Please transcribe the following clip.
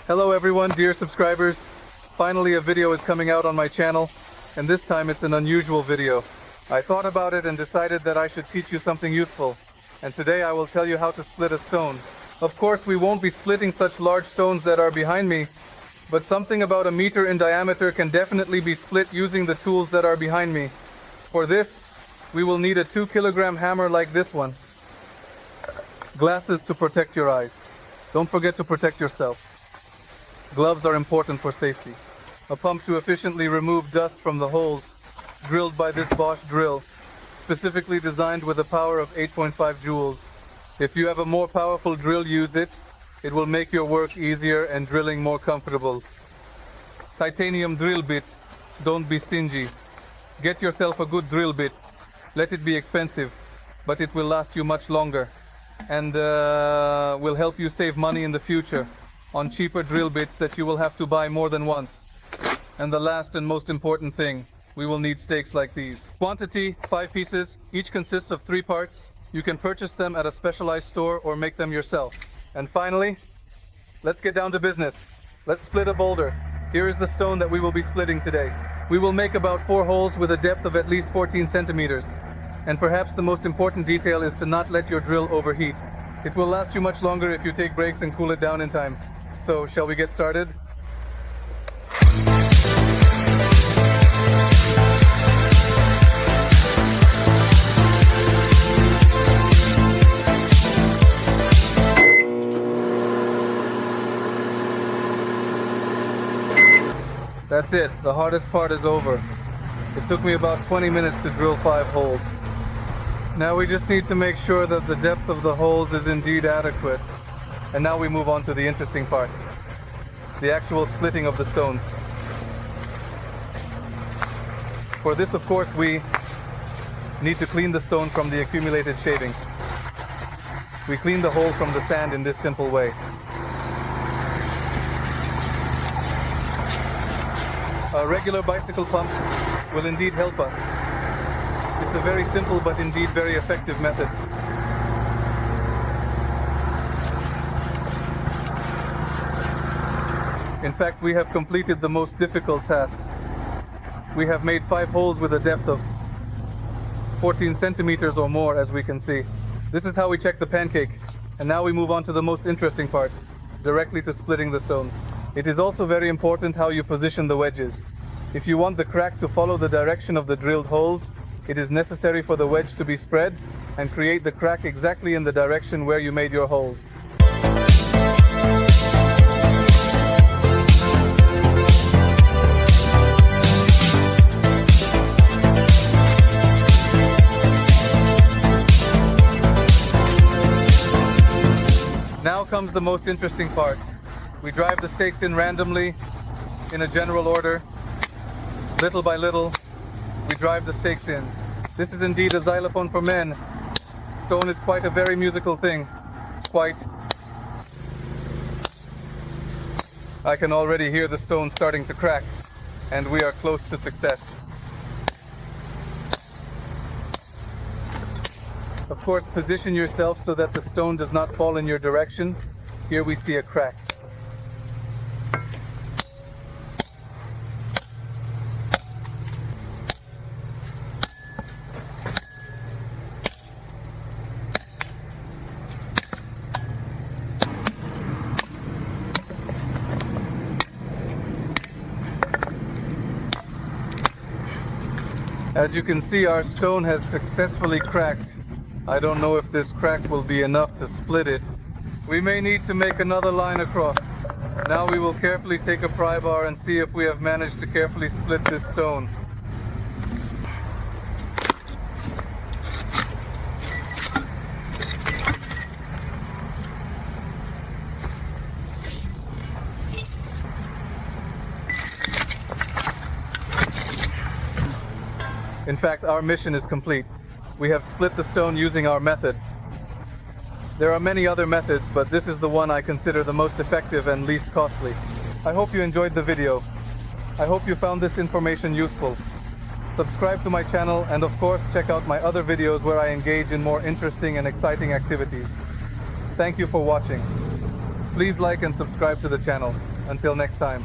Hello everyone, dear subscribers. Finally a video is coming out on my channel, and this time it's an unusual video. I thought about it and decided that I should teach you something useful. And today I will tell you how to split a stone. Of course we won't be splitting such large stones that are behind me, but something about a meter in diameter can definitely be split using the tools that are behind me. For this, we will need a 2-kilogram hammer like this one. Glasses to protect your eyes. Don't forget to protect yourself. Gloves are important for safety. A pump to efficiently remove dust from the holes, drilled by this Bosch drill, specifically designed with a power of 8.5 joules. If you have a more powerful drill, use it. It will make your work easier and drilling more comfortable. Titanium drill bit. Don't be stingy. Get yourself a good drill bit. Let it be expensive, but it will last you much longer and will help you save money in the future on cheaper drill bits that you will have to buy more than once. And the last and most important thing, we will need stakes like these. Quantity, 5 pieces. Each consists of 3 parts. You can purchase them at a specialized store or make them yourself. And finally, let's get down to business. Let's split a boulder. Here is the stone that we will be splitting today. We will make about 4 holes with a depth of at least 14 centimeters. And perhaps the most important detail is to not let your drill overheat. It will last you much longer if you take breaks and cool it down in time. So, shall we get started? That's it, the hardest part is over. It took me about 20 minutes to drill 5 holes. Now we just need to make sure that the depth of the holes is indeed adequate. And now we move on to the interesting part. The actual splitting of the stones. For this, of course, we need to clean the stone from the accumulated shavings. We clean the hole from the sand in this simple way. A regular bicycle pump will indeed help us. It's a very simple but indeed very effective method. In fact, we have completed the most difficult tasks. We have made 5 holes with a depth of 14 centimeters or more, as we can see. This is how we check the pancake. And now we move on to the most interesting part, directly to splitting the stones. It is also very important how you position the wedges. If you want the crack to follow the direction of the drilled holes, it is necessary for the wedge to be spread and create the crack exactly in the direction where you made your holes. Now comes the most interesting part. We drive the stakes in randomly, in a general order. Little by little, we drive the stakes in. This is indeed a xylophone for men. Stone is quite a very musical thing. Quite. I can already hear the stone starting to crack, and we are close to success. Of course, position yourself so that the stone does not fall in your direction. Here we see a crack. As you can see, our stone has successfully cracked. I don't know if this crack will be enough to split it. We may need to make another line across. Now we will carefully take a pry bar and see if we have managed to carefully split this stone. In fact, our mission is complete. We have split the stone using our method. There are many other methods, but this is the one I consider the most effective and least costly. I hope you enjoyed the video. I hope you found this information useful. Subscribe to my channel and of course check out my other videos where I engage in more interesting and exciting activities. Thank you for watching. Please like and subscribe to the channel. Until next time.